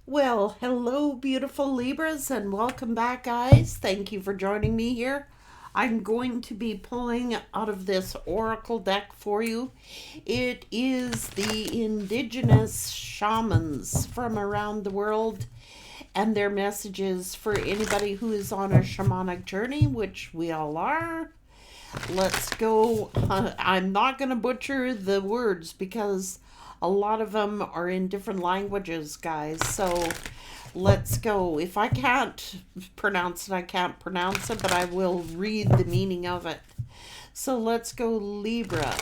Well, hello, beautiful Libras, and welcome back, guys. Thank you for joining me here. I'm going to be pulling out of this oracle deck for you. It is the indigenous shamans from around the world and their messages for anybody who is on a shamanic journey, which we all are. Let's go. I'm not going to butcher the words because a lot of them are in different languages, guys. So let's go. If I can't pronounce it, I can't pronounce it, but I will read the meaning of it. So let's go, Libra.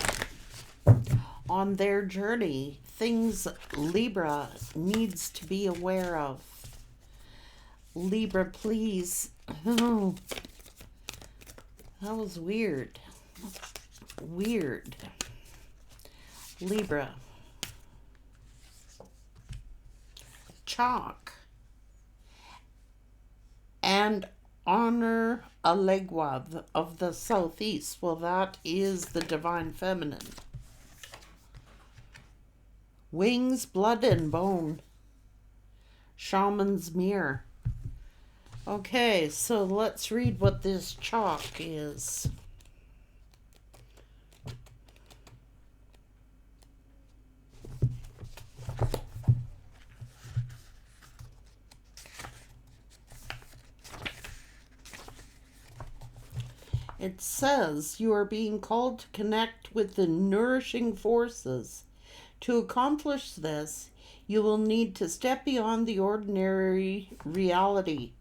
On their journey, things Libra needs to be aware of. Libra, please. Oh, that was weird. Weird. Libra. Chalk. And honor Alegua of the southeast. Well, that is the divine feminine. Wings, blood, and bone. Shaman's mirror. Okay, so let's read what this chalk is. It says you are being called to connect with the nourishing forces. To accomplish this, you will need to step beyond the ordinary reality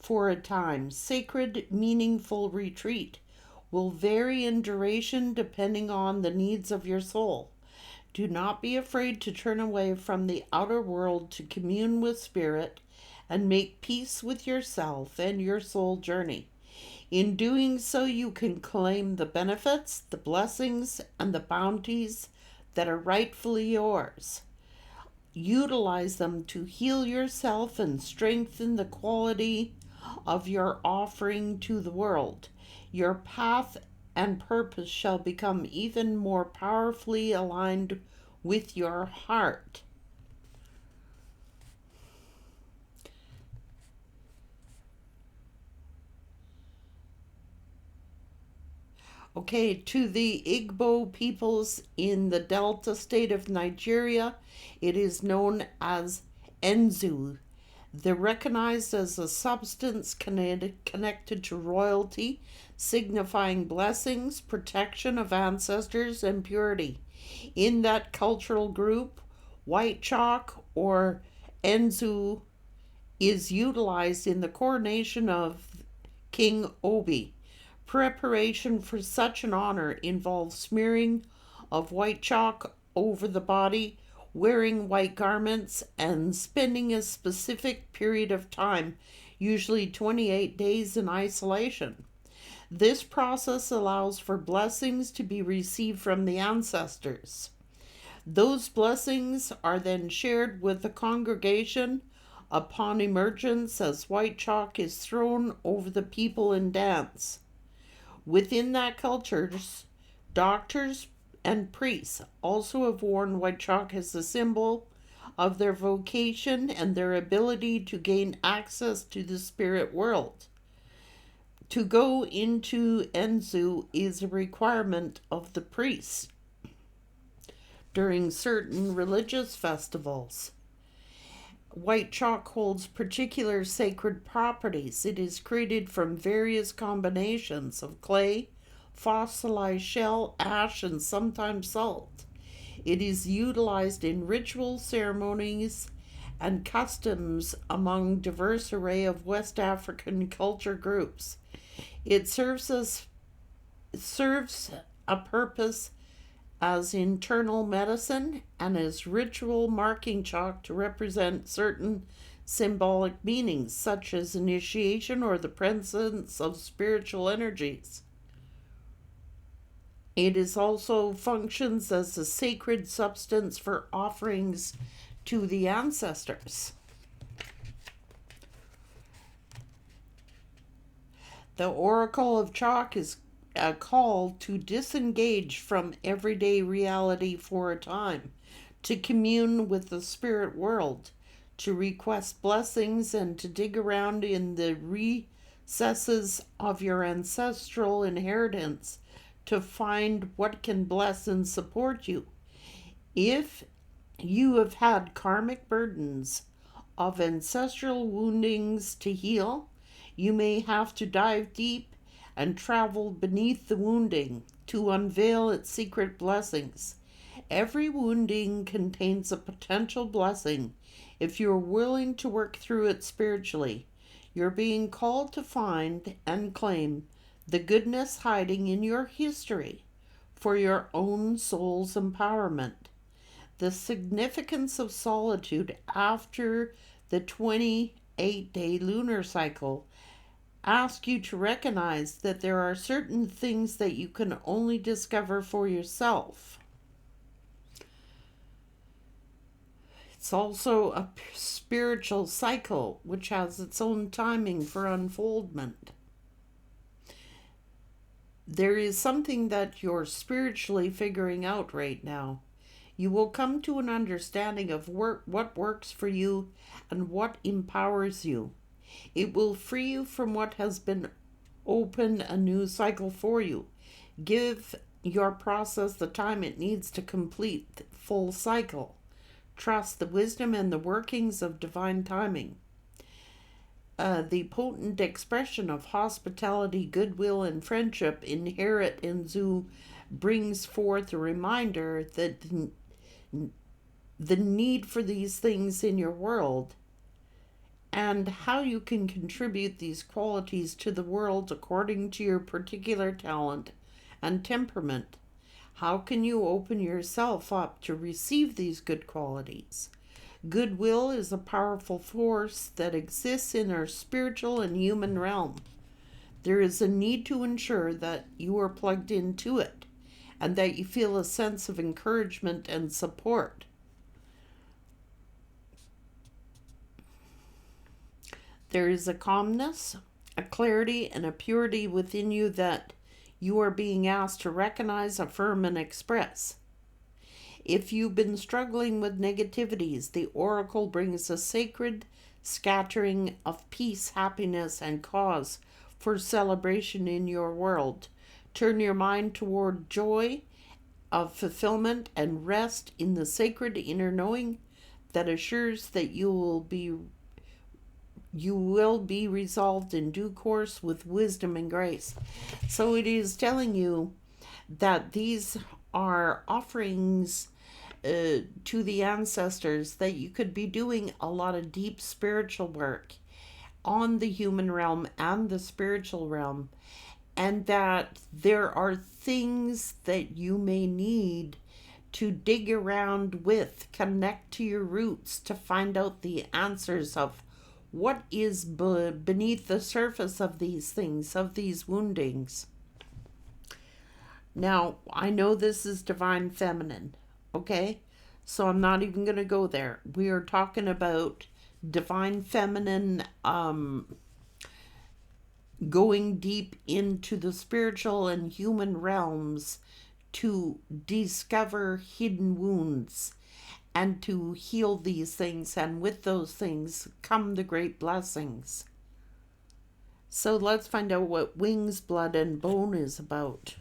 for a time. Sacred, meaningful retreat will vary in duration depending on the needs of your soul. Do not be afraid to turn away from the outer world to commune with spirit and make peace with yourself and your soul journey. In doing so, you can claim the benefits, the blessings, and the bounties that are rightfully yours. Utilize them to heal yourself and strengthen the quality of your offering to the world. Your path and purpose shall become even more powerfully aligned with your heart. Okay, to the Igbo peoples in the Delta state of Nigeria, it is known as Enzu. They're recognized as a substance connected to royalty, signifying blessings, protection of ancestors, and purity. In that cultural group, white chalk or Enzu is utilized in the coronation of King Obi. Preparation for such an honor involves smearing of white chalk over the body, wearing white garments, and spending a specific period of time, usually 28 days, in isolation. This process allows for blessings to be received from the ancestors. Those blessings are then shared with the congregation upon emergence as white chalk is thrown over the people in dance. Within that culture, doctors and priests also have worn white chalk as a symbol of their vocation and their ability to gain access to the spirit world. To go into Enzu is a requirement of the priests during certain religious festivals. White chalk holds particular sacred properties. It is created from various combinations of clay, fossilized shell, ash, and sometimes salt. It is utilized in ritual ceremonies and customs among diverse array of West African culture groups. It serves a purpose as internal medicine and as ritual marking chalk to represent certain symbolic meanings, such as initiation or the presence of spiritual energies. It is also functions as a sacred substance for offerings to the ancestors. The Oracle of Chalk is a call to disengage from everyday reality for a time, to commune with the spirit world, to request blessings and to dig around in the recesses of your ancestral inheritance to find what can bless and support you. If you have had karmic burdens of ancestral woundings to heal, you may have to dive deep and travel beneath the wounding to unveil its secret blessings. Every wounding contains a potential blessing if you're willing to work through it spiritually. You're being called to find and claim the goodness hiding in your history for your own soul's empowerment. The significance of solitude after the 28-day lunar cycle asks you to recognize that there are certain things that you can only discover for yourself. It's also a spiritual cycle which has its own timing for unfoldment. There is something that you're spiritually figuring out right now. You will come to an understanding of what works for you and what empowers you. It will free you from what has been open a new cycle for you. Give your process the time it needs to complete the full cycle. Trust the wisdom and the workings of divine timing. The potent expression of hospitality, goodwill, and friendship inherent in Zu brings forth a reminder that the need for these things in your world and how you can contribute these qualities to the world according to your particular talent and temperament. How can you open yourself up to receive these good qualities? Goodwill is a powerful force that exists in our spiritual and human realm. There is a need to ensure that you are plugged into it and that you feel a sense of encouragement and support. There is a calmness, a clarity, and a purity within you that you are being asked to recognize, affirm, and express. If you've been struggling with negativities, the oracle brings a sacred scattering of peace, happiness, and cause for celebration in your world. Turn your mind toward joy of fulfillment and rest in the sacred inner knowing that assures that you will be resolved in due course with wisdom and grace. So it is telling you that these are offerings to the ancestors, that you could be doing a lot of deep spiritual work on the human realm and the spiritual realm, and that there are things that you may need to dig around with, connect to your roots to find out the answers of what is beneath the surface of these things, of these woundings. Now, I know this is divine feminine, okay? So I'm not even going to go there. We are talking about divine feminine, going deep into the spiritual and human realms to discover hidden wounds and to heal these things, and with those things come the great blessings. So let's find out what Wings, Blood, and Bone is about.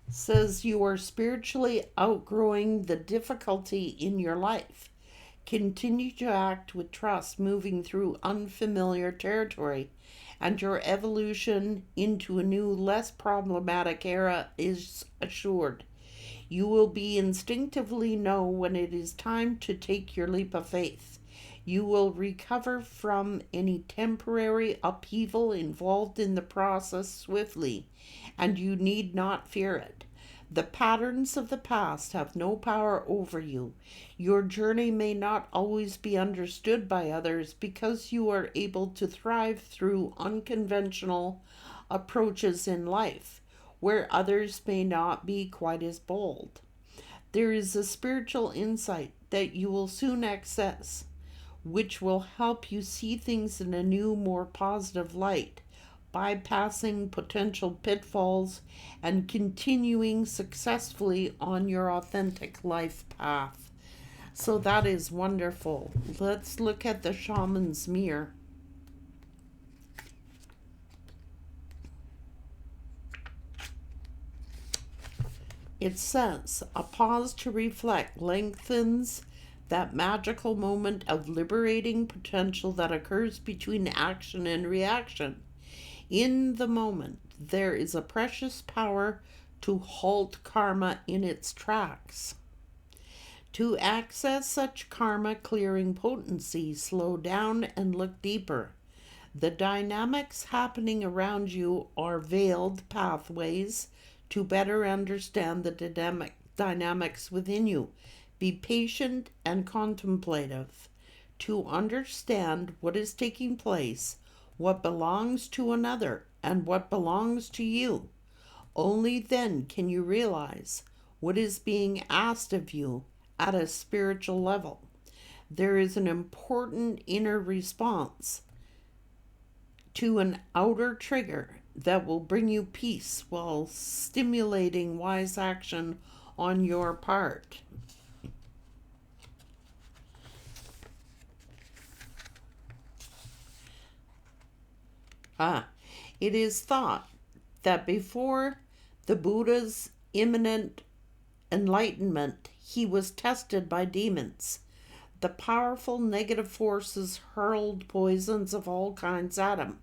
Says you are spiritually outgrowing the difficulty in your life. Continue to act with trust, moving through unfamiliar territory, and your evolution into a new, less problematic era is assured. You will be instinctively know when it is time to take your leap of faith. You will recover from any temporary upheaval involved in the process swiftly, and you need not fear it. The patterns of the past have no power over you. Your journey may not always be understood by others because you are able to thrive through unconventional approaches in life, where others may not be quite as bold. There is a spiritual insight that you will soon access, which will help you see things in a new, more positive light, bypassing potential pitfalls and continuing successfully on your authentic life path. So that is wonderful. Let's look at the shaman's mirror. It says, a pause to reflect lengthens that magical moment of liberating potential that occurs between action and reaction. In the moment, there is a precious power to halt karma in its tracks. To access such karma clearing potency, slow down and look deeper. The dynamics happening around you are veiled pathways to better understand the dynamics within you. Be patient and contemplative to understand what is taking place, what belongs to another, and what belongs to you. Only then can you realize what is being asked of you at a spiritual level. There is an important inner response to an outer trigger that will bring you peace while stimulating wise action on your part. It is thought that before the Buddha's imminent enlightenment, he was tested by demons. The powerful negative forces hurled poisons of all kinds at him,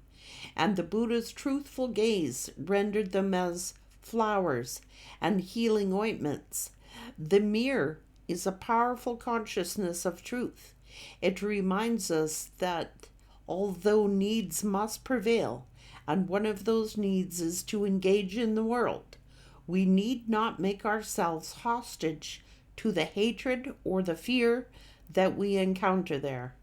and the Buddha's truthful gaze rendered them as flowers and healing ointments. The mirror is a powerful consciousness of truth. It reminds us that although needs must prevail, and one of those needs is to engage in the world, we need not make ourselves hostage to the hatred or the fear that we encounter there.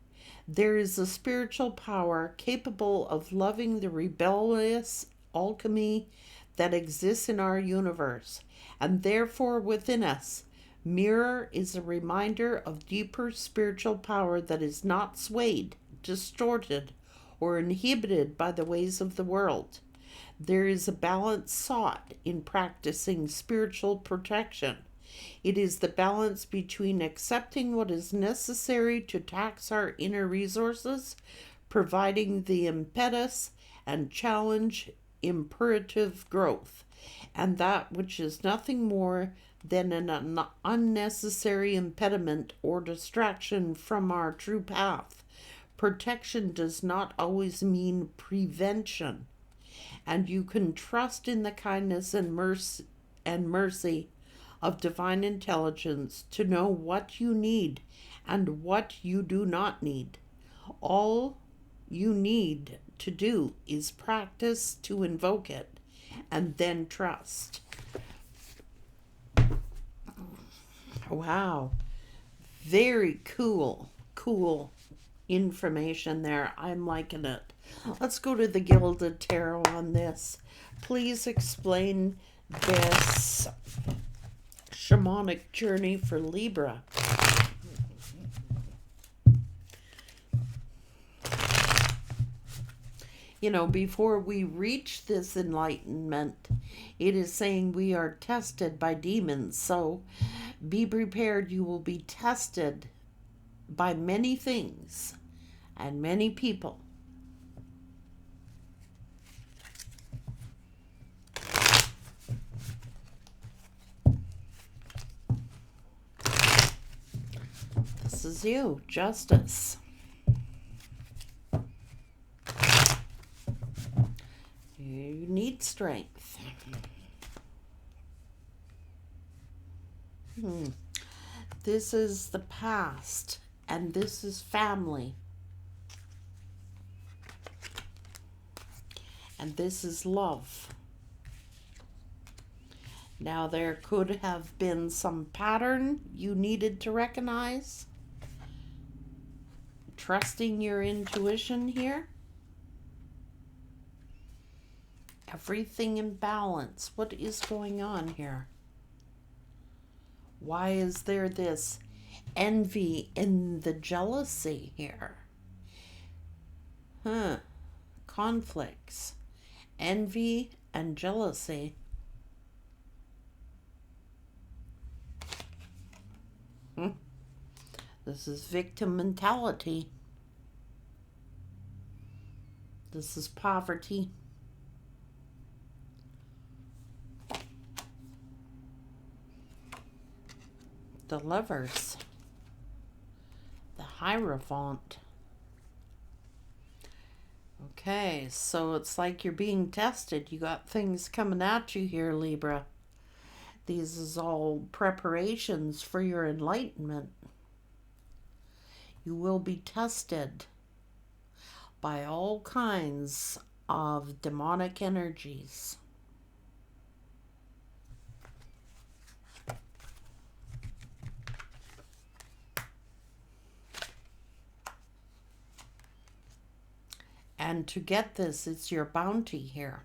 There is a spiritual power capable of loving the rebellious alchemy that exists in our universe, and therefore within us. Mirror is a reminder of deeper spiritual power that is not swayed, distorted, or inhibited by the ways of the world. There is a balance sought in practicing spiritual protection. It is the balance between accepting what is necessary to tax our inner resources, providing the impetus and challenge imperative growth, and that which is nothing more than an unnecessary impediment or distraction from our true path. Protection does not always mean prevention, and you can trust in the kindness and mercy of divine intelligence to know what you need and what you do not need. All you need to do is practice to invoke it and then trust. Wow. Very cool information there. I'm liking it. Let's go to the Gilded Tarot on this. Please explain this shamanic journey for Libra. You know, before we reach this enlightenment, it is saying we are tested by demons. So be prepared. You will be tested by many things and many people. This is you, justice. You need strength. This is the past, and this is family. And this is love. Now, there could have been some pattern you needed to recognize. Trusting your intuition here. Everything in balance. What is going on here? Why is there this envy and the jealousy here? Conflicts, envy and jealousy. This is victim mentality. This is poverty. The Lovers. The Hierophant. Okay, so it's like you're being tested. You got things coming at you here, Libra. These is all preparations for your enlightenment. You will be tested by all kinds of demonic energies. And to get this, it's your bounty here.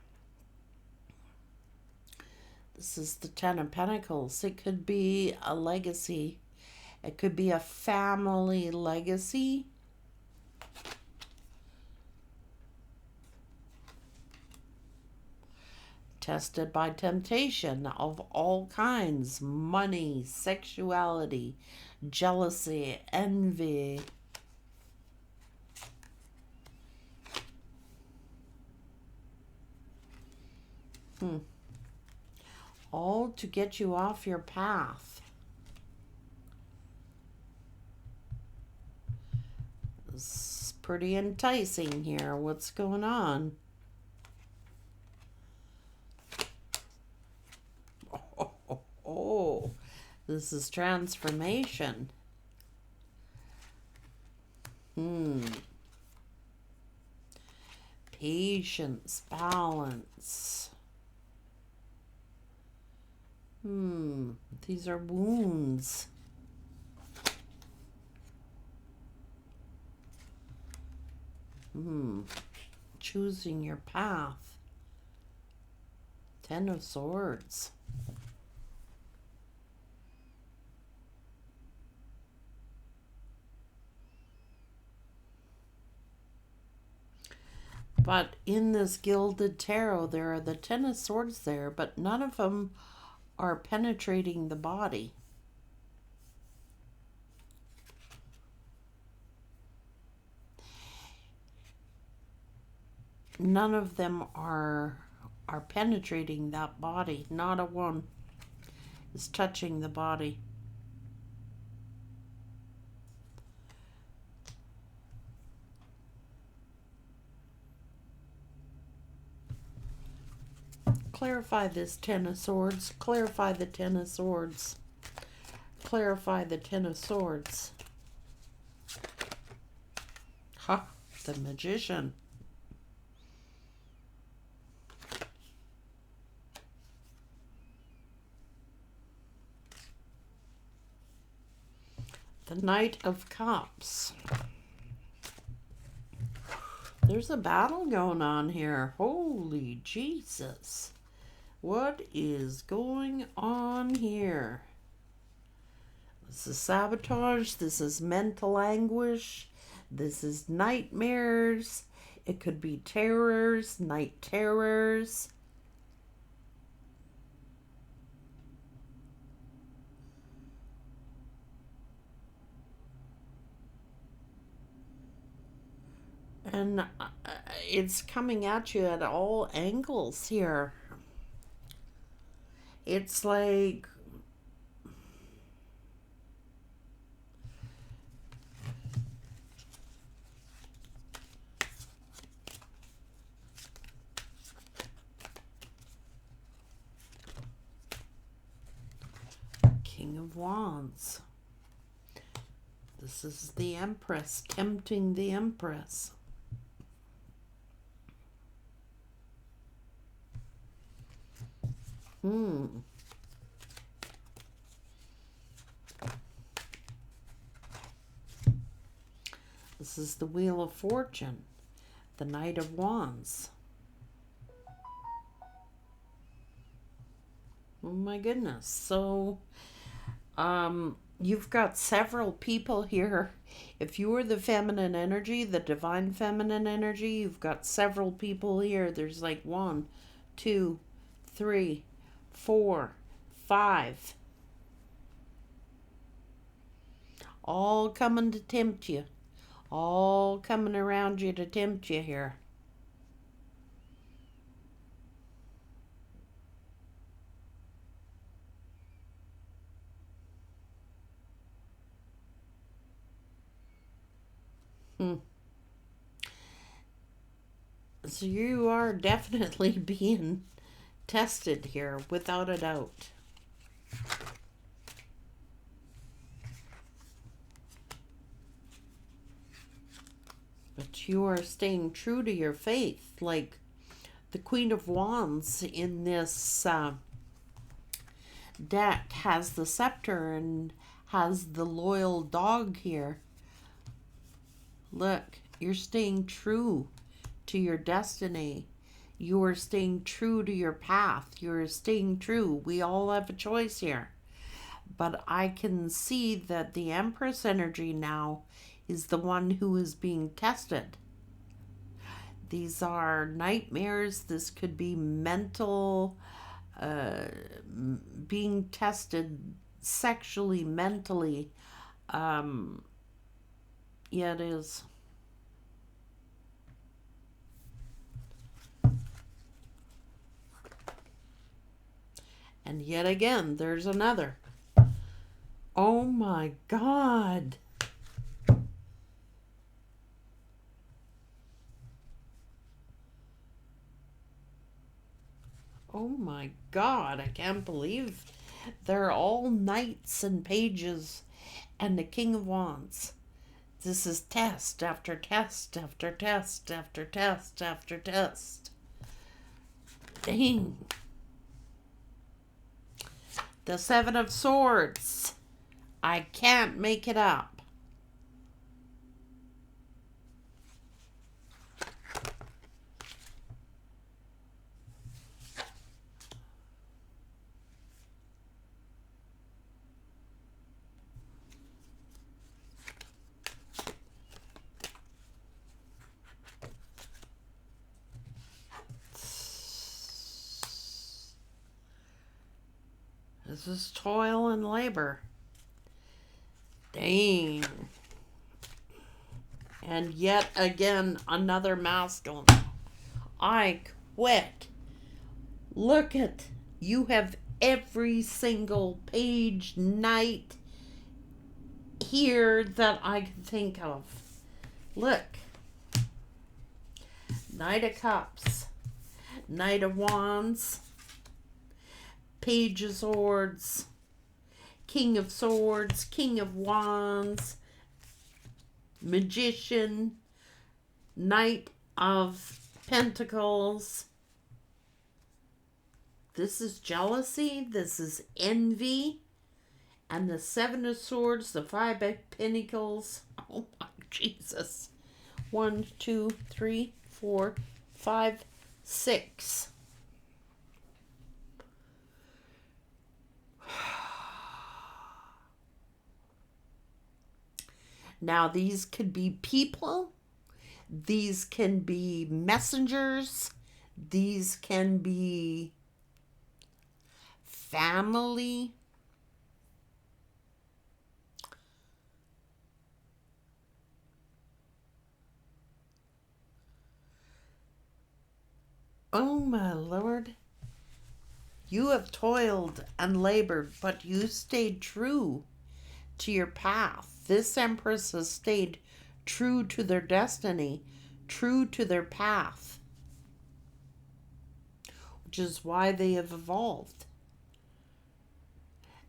This is the Ten of Pentacles. It could be a legacy. It could be a family legacy. Tested by temptation of all kinds. Money, sexuality, jealousy, envy. All to get you off your path. It's pretty enticing here. What's going on? Oh, this is transformation. Patience, balance. These are wounds. Choosing your path. Ten of Swords. But in this gilded tarot, there are the Ten of Swords there, but none of them are penetrating the body. None of them are penetrating that body. Not a one is touching the body. Clarify this Ten of Swords. Clarify the Ten of Swords. Clarify the Ten of Swords. Ha! The Magician. The Knight of Cups. There's a battle going on here. Holy Jesus. What is going on here? This is sabotage. This is mental anguish. This is nightmares. It could be terrors, night terrors. And it's coming at you at all angles here. It's like King of Wands. This is the Empress, tempting the Empress. This is the Wheel of Fortune, the Knight of Wands. Oh my goodness. So You've got several people here. If you are the feminine energy, the divine feminine energy, you've got several people here. There's like 1, 2, 3, 4, 5. All coming to tempt you. All coming around you to tempt you here. So you are definitely being tested here, without a doubt. But you are staying true to your faith, like the Queen of Wands in this deck has the scepter and has the loyal dog here. Look, you're staying true to your destiny. You are staying true to your path. You're staying true. We all have a choice here. But I can see that the Empress energy now is the one who is being tested. These are nightmares. This could be mental, being tested sexually, mentally. Yeah, it is. And yet again, there's another. Oh my God. Oh my God, I can't believe they're all knights and pages and the King of Wands. This is test after test after test after test after test. Dang. The Seven of Swords. I can't make it up. This is toil and labor. Dang. And yet again, another masculine. I quit. Look at, you have every single page, knight here that I can think of. Look. Knight of Cups. Knight of Wands. Page of Swords. King of Swords. King of Wands. Magician. Knight of Pentacles. This is jealousy. This is envy. And the Seven of Swords, the Five of Pentacles. Oh my Jesus. 1, 2, 3, 4, 5, 6. Now these could be people. These can be messengers. These can be family. Oh my Lord. You have toiled and labored, but you stayed true to your path. This Empress has stayed true to their destiny, true to their path, which is why they have evolved.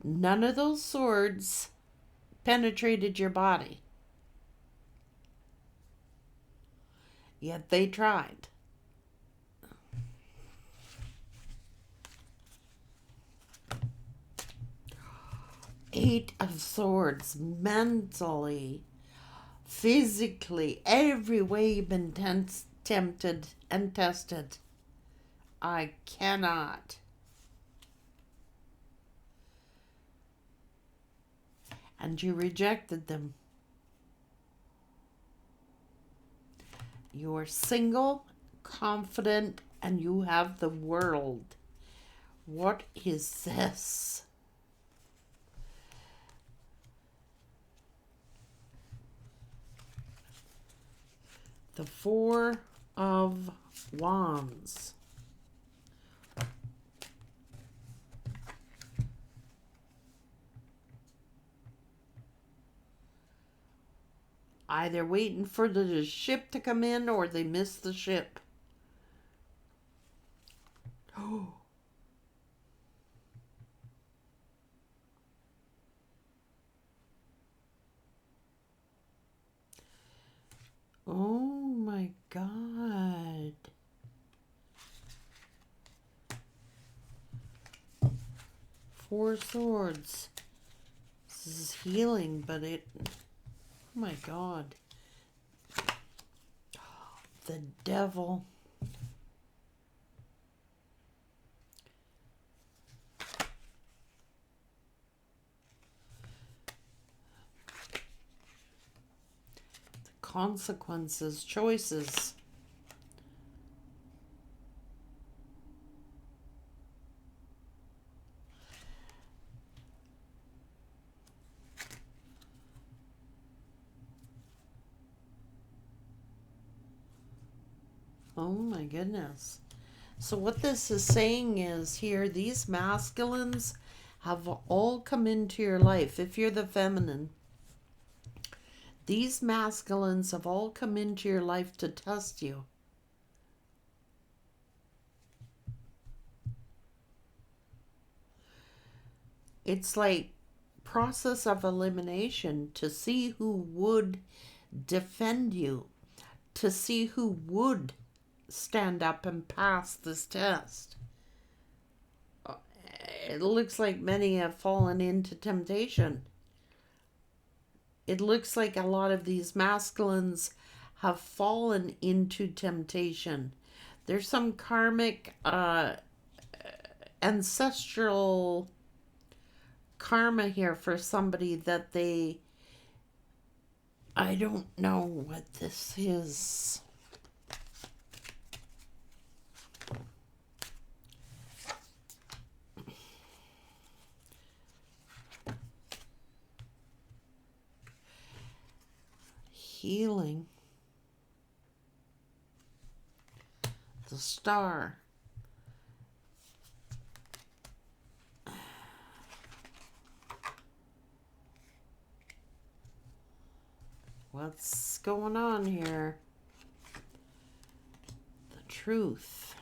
None of those swords penetrated your body, yet they tried. Eight of Swords, mentally, physically, every way you've been tempted and tested. I cannot. and you rejected them. You are single, confident, and you have the world. What is this? The Four of Wands. Either waiting for the ship to come in or they missed the ship. Oh. Oh my God. Four Swords. This is healing, but it... Oh my God. The Devil. The Consequences, choices. Oh my goodness. So what this is saying is here, these masculines have all come into your life. If you're the feminine, these masculines have all come into your life to test you. It's like process of elimination to see who would defend you, to see who would stand up and pass this test. It looks like many have fallen into temptation. It looks like a lot of these masculines have fallen into temptation. There's some karmic, ancestral karma here for somebody that they... I don't know what this is. Healing. The Star. What's going on here? The Truth.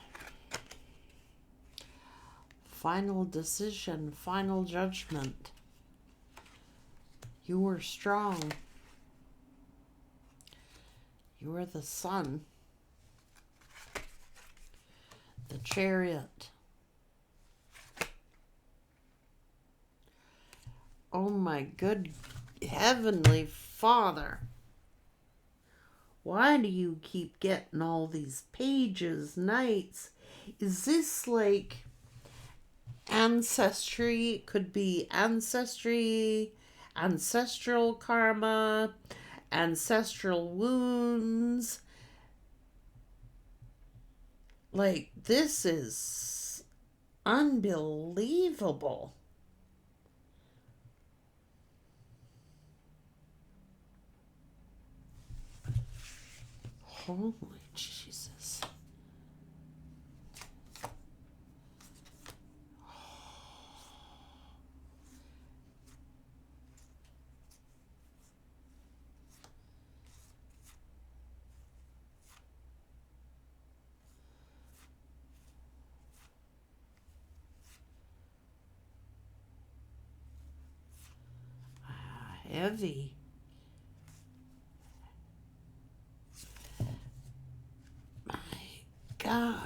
Final decision, final judgment. You were strong. You are the Sun. The Chariot. Oh my good heavenly Father. Why do you keep getting all these pages, knights? Is this like ancestry? It could be ancestry, ancestral karma, ancestral wounds. Like, this is unbelievable. Holy Jesus. Heavy. My God.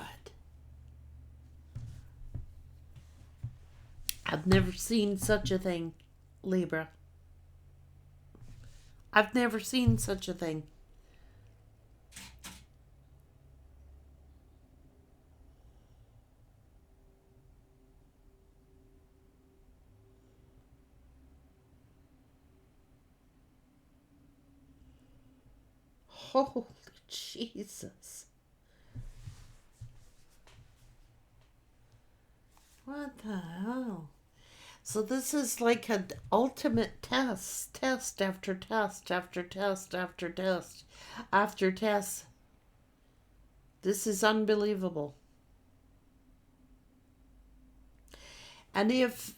I've never seen such a thing, Libra. I've never seen such a thing. Holy Jesus. What the hell? So this is like an ultimate test after test after test after test after test. This is unbelievable. And if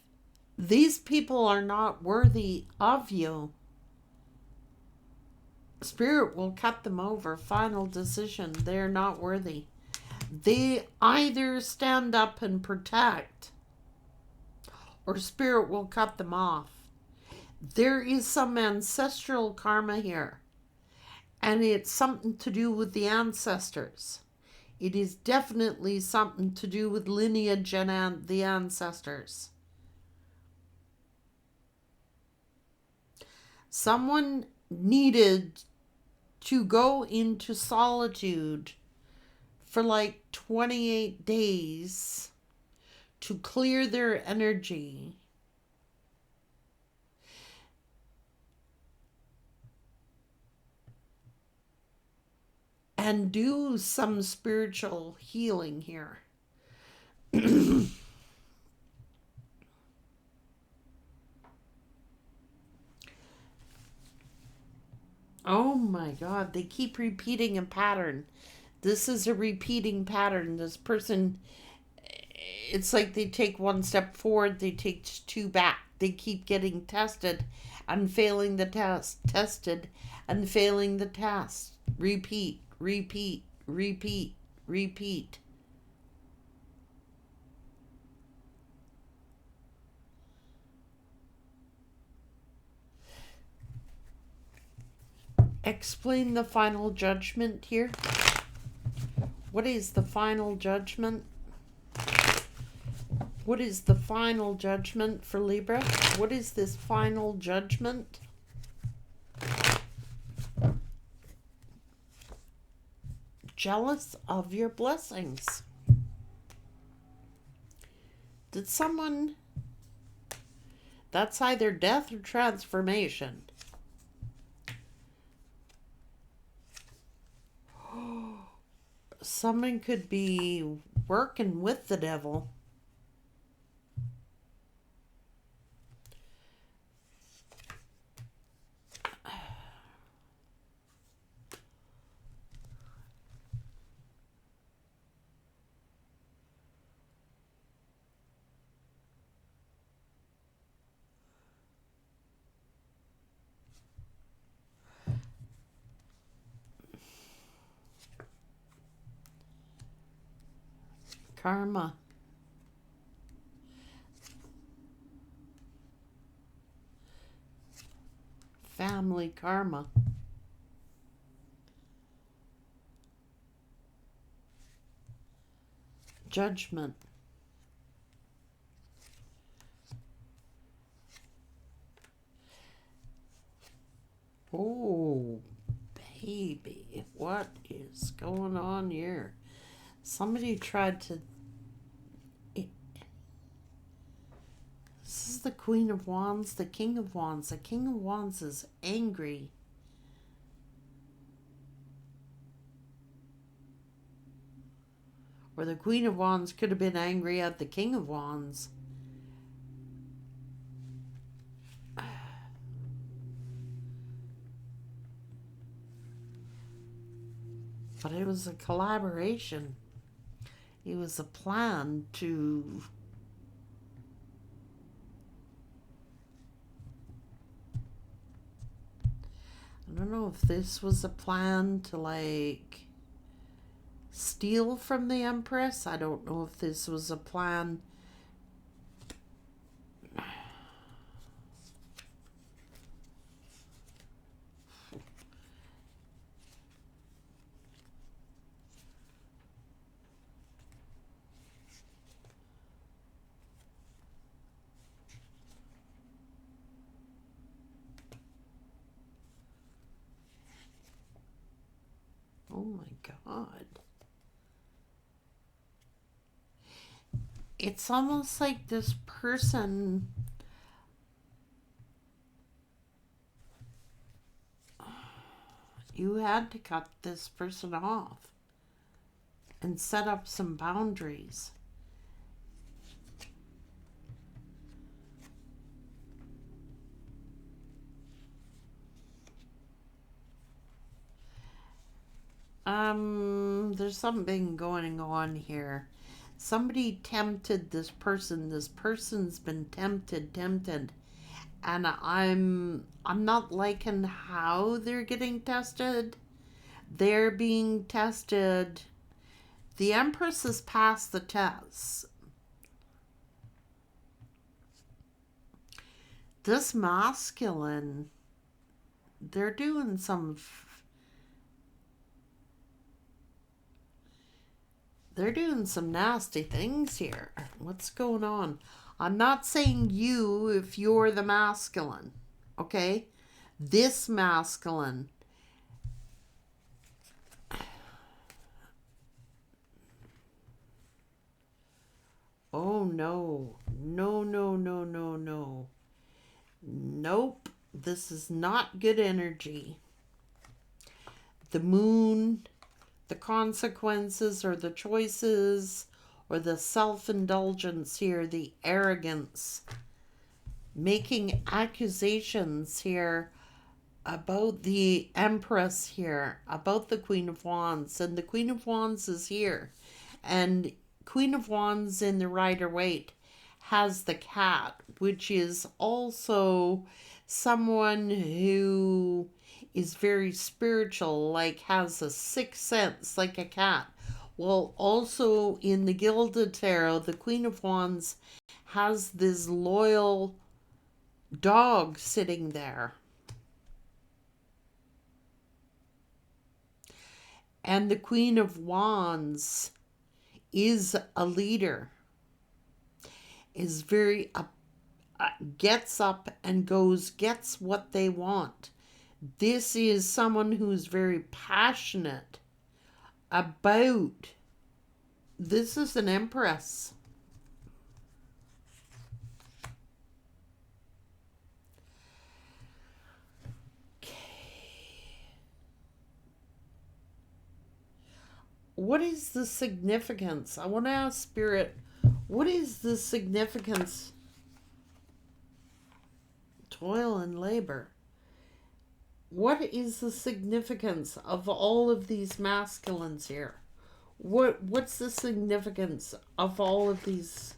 these people are not worthy of you, Spirit will cut them over. Final decision. They're not worthy. They either stand up and protect, or Spirit will cut them off. There is some ancestral karma here, and it's something to do with the ancestors. It is definitely something to do with lineage and the ancestors. Someone needed to go into solitude for like 28 days to clear their energy. And do some spiritual healing here. Oh my God, they keep repeating a pattern. This is a repeating pattern. This person, it's like they take one step forward, they take two back. They keep getting tested and failing the test, tested and failing the test. Repeat, repeat, repeat, repeat. Explain the final judgment here. What is the final judgment? What is the final judgment for Libra? What is this final judgment? Jealous of your blessings. Did someone... That's either death or transformation. Someone could be working with the devil. Karma. Family karma. Judgment. Oh, baby, what is going on here? Somebody tried to... This is the Queen of Wands, the King of Wands. The King of Wands is angry. Or the Queen of Wands could have been angry at the King of Wands. But it was a collaboration. It was a plan to... I don't know if this was a plan to, like, steal from the Empress. I don't know if this was a plan. Oh my God. It's almost like this person You had to cut this person off and set up some boundaries. There's something going on here. Somebody tempted this person. This person's been tempted, and I'm not liking how they're getting tested. They're being tested. The Empress has passed the test. This masculine, they're doing some nasty things here. What's going on? I'm not saying you if you're the masculine, okay? This masculine. Oh no. No, no, no, no, no. Nope. This is not good energy. The moon, the consequences or the choices or the self-indulgence here, the arrogance, making accusations here about the Empress here, about the Queen of Wands, and the Queen of Wands is here, and Queen of Wands in the Rider-Waite has the cat, which is also someone who is very spiritual, like has a sixth sense like a cat. Well, also in the Gilded Tarot, the Queen of Wands has this loyal dog sitting there. And the Queen of Wands is a leader, is very gets up and goes, gets what they want. This is someone who's very passionate about, this is an Empress. Okay. What is the significance? I want to ask Spirit, what is the significance? Toil and labor. What is the significance of all of these masculines here? What's the significance of all of these?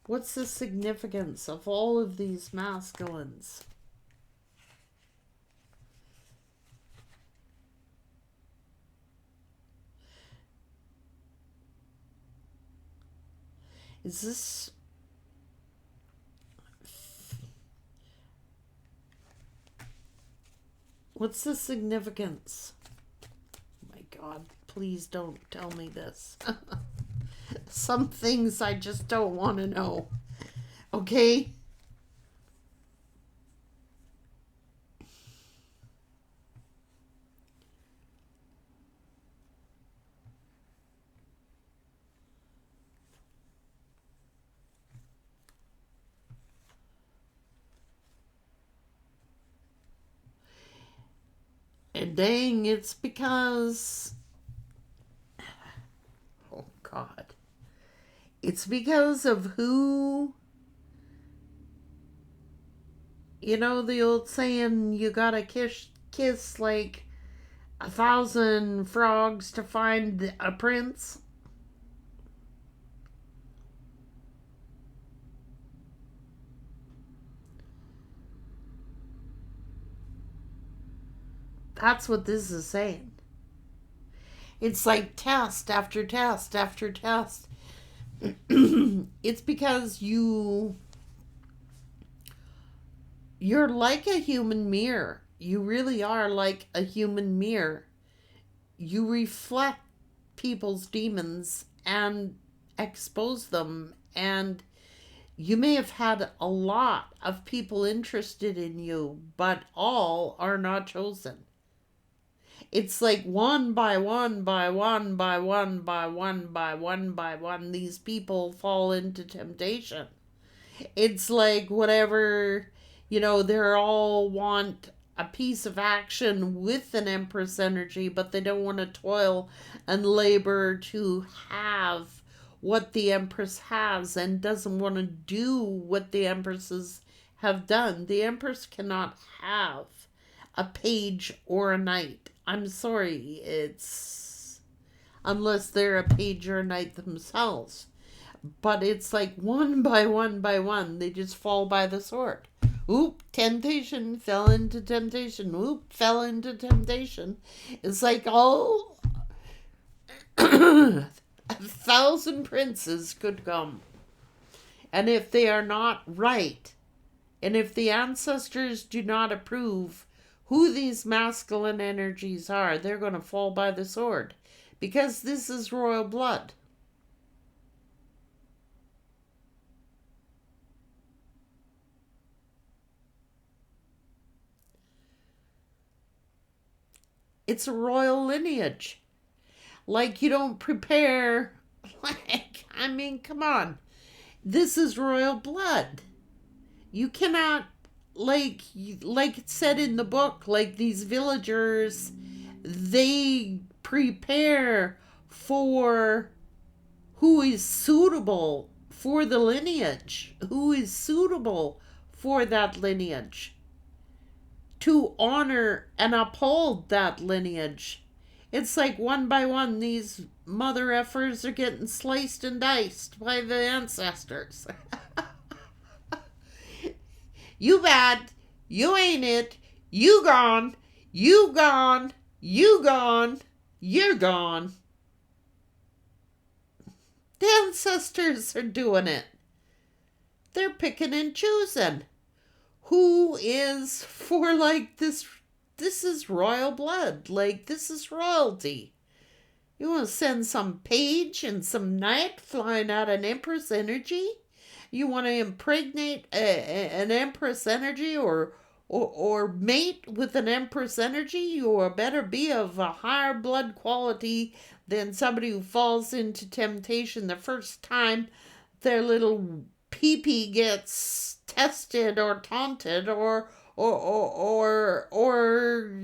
What's the significance of all of these masculines? Is this... What's the significance? Oh my God, please don't tell me this. Some things I just don't want to know. Okay? And dang, it's because... Oh God. It's because of who... You know the old saying, you gotta kiss like 1,000 frogs to find a prince? That's what this is saying. It's like test after test after test. It's because you're like a human mirror. You really are like a human mirror. You reflect people's demons and expose them, and you may have had a lot of people interested in you, but all are not chosen. It's like one by one by one by one by one by one by one, these people fall into temptation. It's like whatever They all want a piece of action with an Empress energy, but they don't want to toil and labor to have what the Empress has, and doesn't want to do what the Empresses have done. The Empress cannot have a page or a knight. I'm sorry, it's unless they're a page or a knight themselves. But it's like one by one by one, they just fall by the sword. Oop, temptation, fell into temptation. Oop, fell into temptation. It's like all 1,000 princes could come. And if they are not right, and if the ancestors do not approve who these masculine energies are, they're going to fall by the sword. Because this is royal blood. It's a royal lineage. Like, you don't prepare, come on. This is royal blood. You cannot, like it said in the book, like these villagers, they prepare for who is suitable for the lineage, who is suitable for that lineage, to honor and uphold that lineage. It's like one by one, these mother effers are getting sliced and diced by the ancestors. You bad, you ain't it, you gone, you gone, you gone, you're gone. The ancestors are doing it. They're picking and choosing who is for, like, this is royal blood. Like, this is royalty. You want to send some page and some knight flying out an Empress energy? You want to impregnate an Empress energy or mate with an Empress energy? You better be of a higher blood quality than somebody who falls into temptation the first time their little pee-pee gets tested or taunted or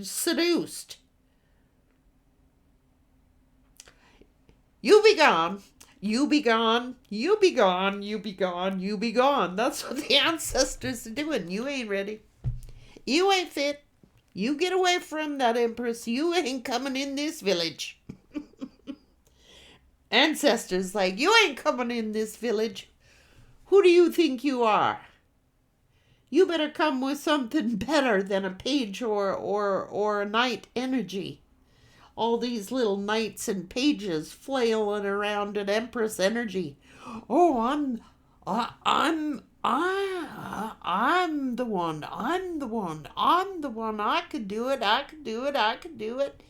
seduced. You be gone. You be gone. You be gone. You be gone. You be gone. That's what the ancestors are doing. You ain't ready. You ain't fit. You get away from that Empress. You ain't coming in this village. Ancestors like, you ain't coming in this village. Who do you think you are? You better come with something better than a page or a knight energy. All these little knights and pages flailing around an Empress energy. Oh, I'm the one. I'm the one. I'm the one. I could do it. I could do it. I could do it.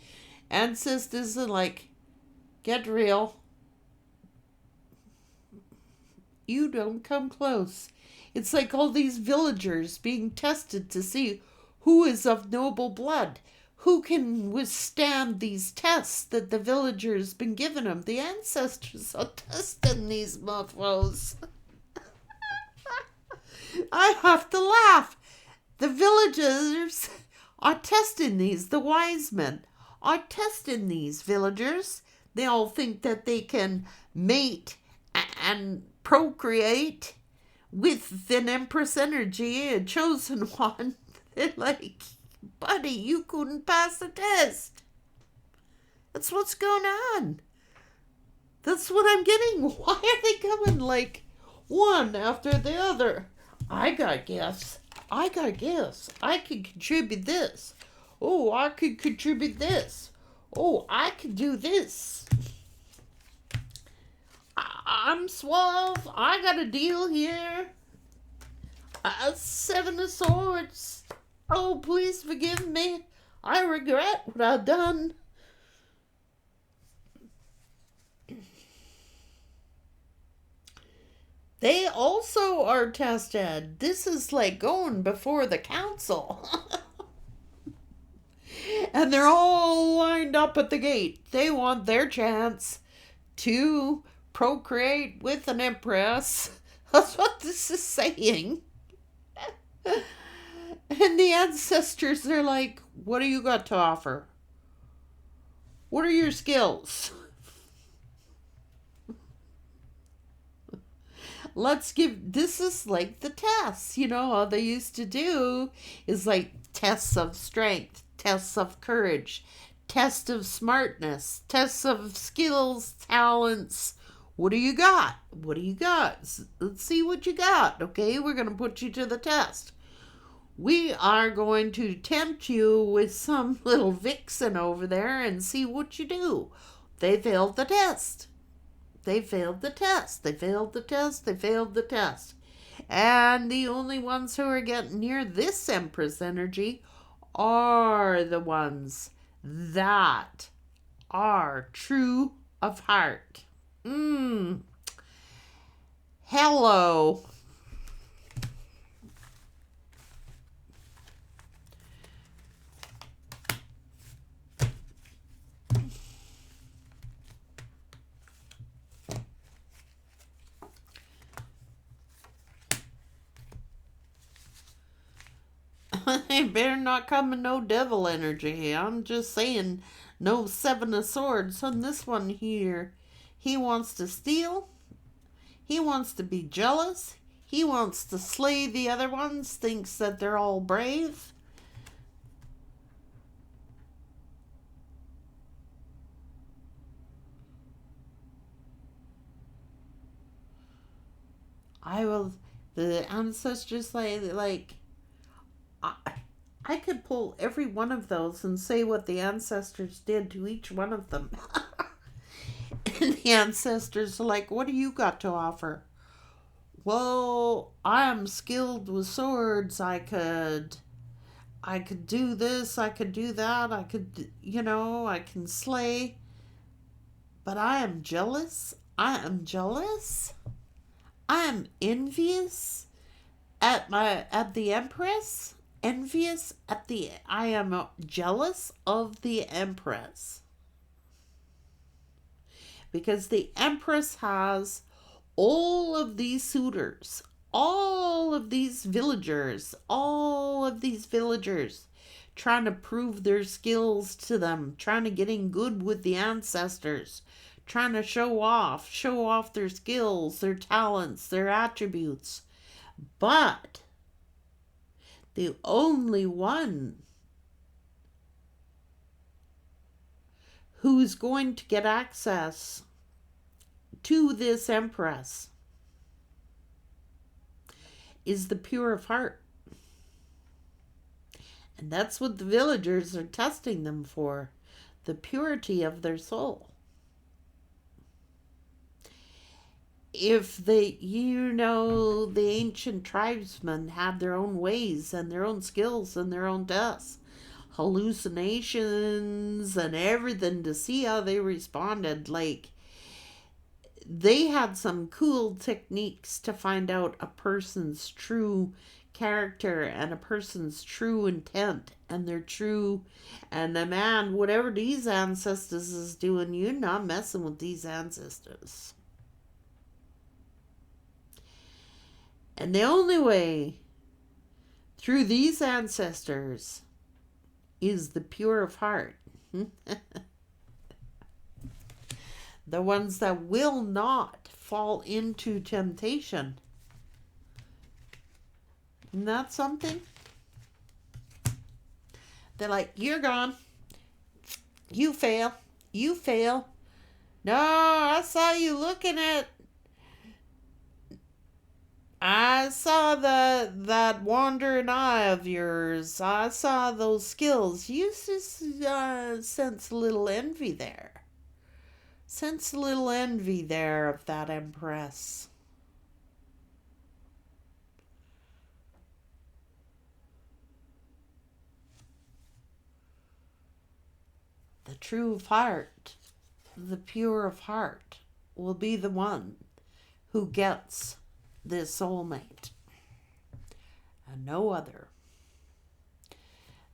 Ancestors are like, get real. You don't come close. It's like all these villagers being tested to see who is of noble blood. Who can withstand these tests that the villagers been giving them? The ancestors are testing these mofos. I have to laugh. The villagers are testing these. The wise men are testing these villagers. They all think that they can mate and procreate with an Empress energy, a chosen one. They're like, buddy, you couldn't pass the test. That's what's going on. That's what I'm getting. Why are they coming like one after the other? I got gifts. I got gifts. I could contribute this. Oh, I could contribute this. Oh, I could do this. I'm suave. I got a deal here. Seven of Swords. Oh, please forgive me. I regret what I've done. They also are tested. This is like going before the council. And they're all lined up at the gate. They want their chance to procreate with an Empress. That's what this is saying. And the ancestors, they're like, what do you got to offer? What are your skills? This is like the tests, all they used to do is like tests of strength, tests of courage, tests of smartness, tests of skills, talents. What do you got? What do you got? Let's see what you got. Okay, we're going to put you to the test. We are going to tempt you with some little vixen over there and see what you do. They failed the test. They failed the test. They failed the test. They failed the test. And the only ones who are getting near this Empress energy are the ones that are true of heart. Hello. They better not come in no devil energy. I'm just saying, no Seven of Swords on this one here. He wants to steal. He wants to be jealous. He wants to slay the other ones, thinks that they're all brave. The ancestors I could pull every one of those and say what the ancestors did to each one of them. And the ancestors are like, what do you got to offer? Well, I am skilled with swords. I could do this, I could do that, I can slay. But I am jealous. I am jealous. I am envious at the Empress. I am jealous of the Empress. Because the Empress has all of these suitors, all of these villagers trying to prove their skills to them, trying to get in good with the ancestors, trying to show off their skills, their talents, their attributes. But the only one who's going to get access to this Empress is the pure of heart. And that's what the villagers are testing them for, the purity of their soul. If the ancient tribesmen had their own ways and their own skills and their own tests, hallucinations and everything to see how they responded, they had some cool techniques to find out a person's true character and a person's true intent and whatever these ancestors is doing, you're not messing with these ancestors. And the only way through these ancestors is the pure of heart. The ones that will not fall into temptation. Isn't that something? They're like, you're gone. You fail. You fail. No, I saw you looking at... I saw that wandering eye of yours. I saw those skills. You just sense a little envy there. Sense a little envy there of that Empress. The true of heart, the pure of heart, will be the one who gets this soulmate and no other.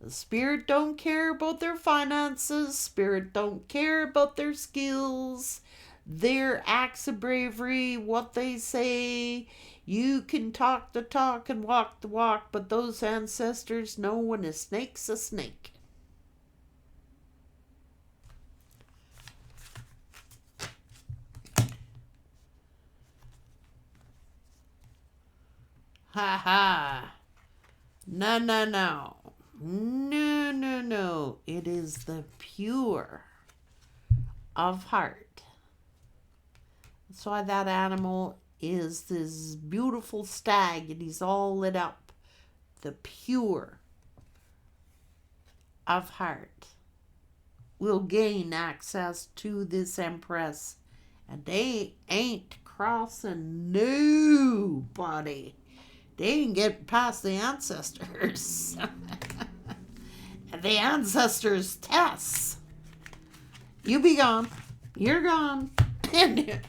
The spirit don't care about their finances. Spirit don't care about their skills, their acts of bravery, what they say. You can talk the talk and walk the walk, but those ancestors know when a snake's a snake. Ha ha. No, no, no. No, no, no. It is the pure of heart. That's why that animal is this beautiful stag and he's all lit up. The pure of heart will gain access to this empress, and they ain't crossing nobody. They ain't get past the ancestors. The ancestors' tests. You be gone. You're gone. And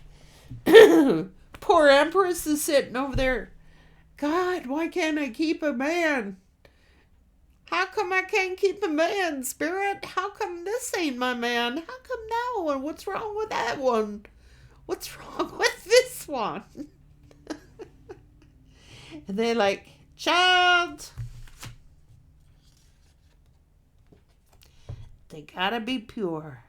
poor Empress is sitting over there. God, why can't I keep a man? How come I can't keep a man, Spirit? How come this ain't my man? How come that one? What's wrong with that one? What's wrong with this one? And they're like, child, they gotta be pure.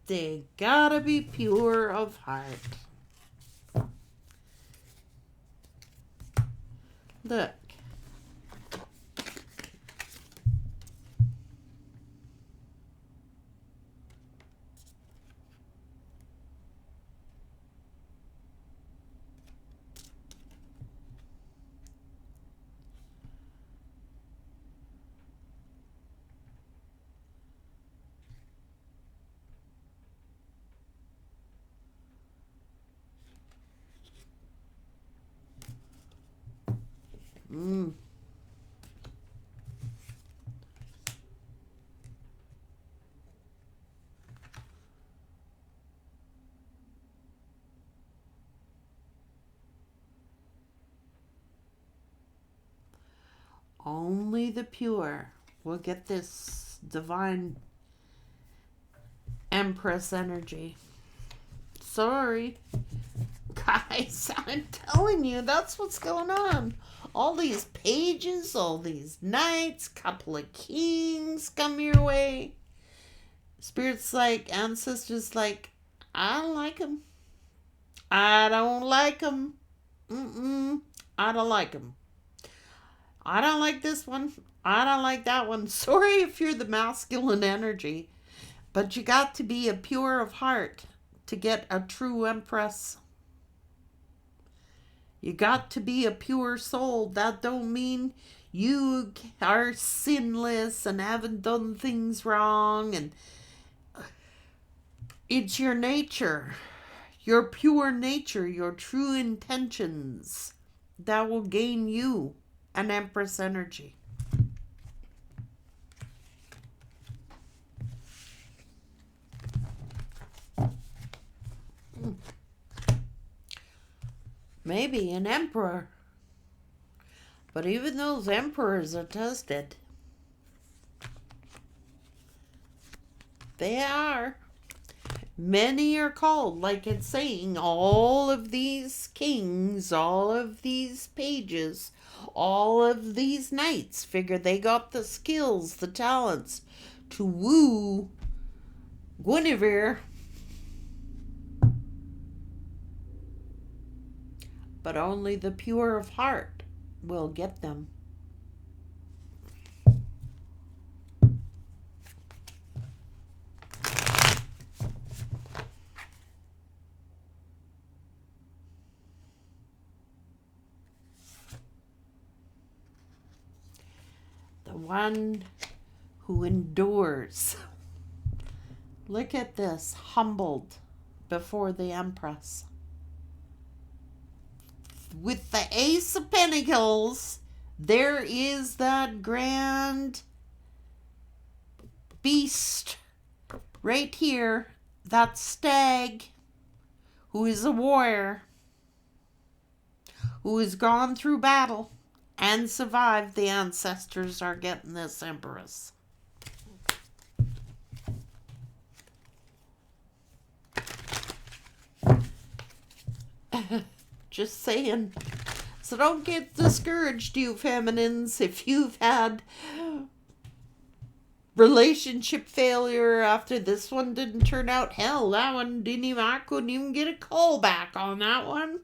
They gotta be pure of heart. Look. Only the pure will get this divine Empress energy. Sorry. Guys, I'm telling you, that's what's going on. All these pages, all these knights, couple of kings come your way. Spirits like, ancestors like, I don't like them. I don't like them. I don't like them. I don't like this one. I don't like that one. Sorry if you're the masculine energy, but you got to be a pure of heart to get a true empress. You got to be a pure soul. That don't mean you are sinless and haven't done things wrong. And it's your nature, your pure nature, your true intentions that will gain you an empress energy. Maybe an emperor. But even those emperors are tested. They are. Many are called, like it's saying, all of these kings, all of these pages, all of these knights figure they got the skills, the talents to woo Guinevere. But only the pure of heart will get them. The one who endures. Look at this, humbled before the Empress. With the Ace of Pentacles, there is that grand beast right here, that stag who is a warrior, who has gone through battle and survived. The ancestors are getting this Empress. Just saying. So don't get discouraged, you feminines, if you've had relationship failure after this one didn't turn out. Hell, that one didn't even, I couldn't even get a call back on that one.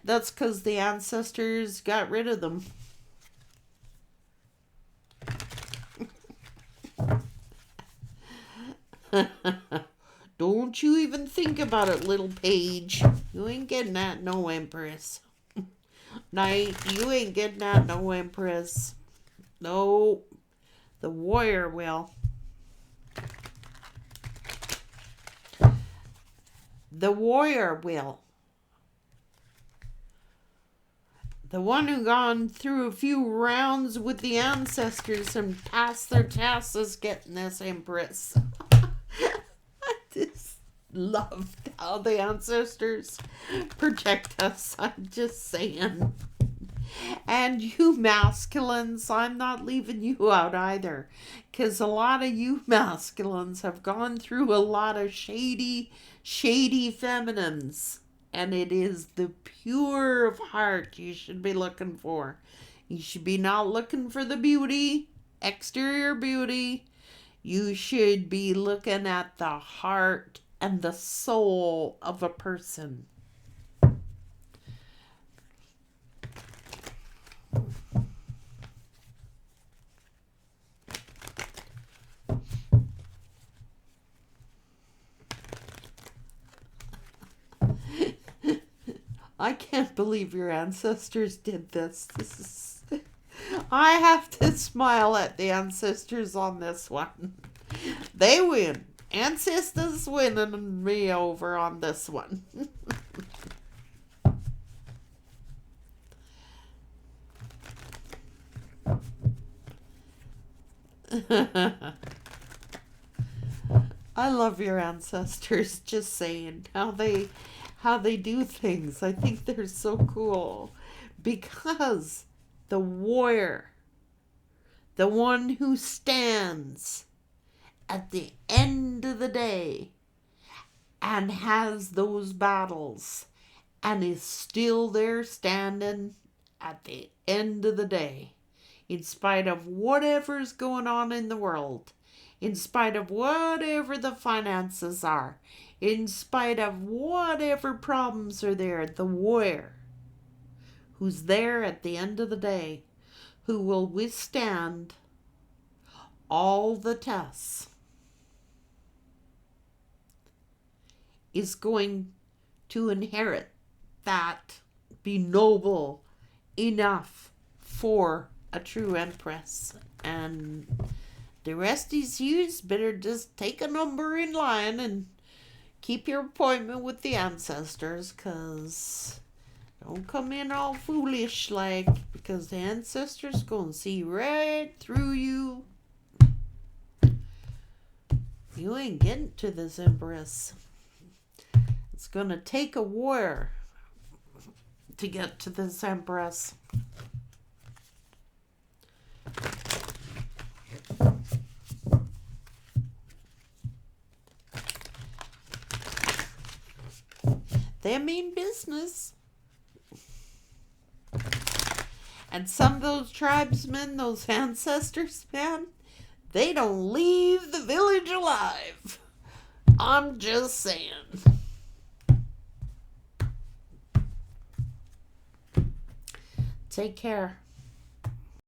That's because the ancestors got rid of them. Don't you even think about it, little page. You ain't getting that, no empress. No, you ain't getting that, no empress. No, the warrior will. The warrior will. The one who gone through a few rounds with the ancestors and passed their tests is getting this empress. I just love how the ancestors protect us. I'm just saying. And you masculines, I'm not leaving you out either. Because a lot of you masculines have gone through a lot of shady feminines. And it is the pure of heart you should be looking for. You should be not looking for the beauty, exterior beauty. You should be looking at the heart and the soul of a person. I can't believe your ancestors did this. I have to smile at the ancestors on this one. They win. Ancestors winning me over on this one. I love your ancestors, just saying how they do things. I think they're so cool because the warrior, the one who stands at the end of the day and has those battles and is still there standing at the end of the day, in spite of whatever's going on in the world, in spite of whatever the finances are, in spite of whatever problems are there, the warrior who's there at the end of the day, who will withstand all the tests, is going to inherit that, be noble enough for a true empress. And the rest is yous better just take a number in line and keep your appointment with the ancestors, because don't come in all foolish like, because the ancestors gonna see right through you. You ain't getting to this empress. It's gonna take a warrior to get to this empress. They mean business. And some of those tribesmen, those ancestors, man, they don't leave the village alive. I'm just saying. Take care.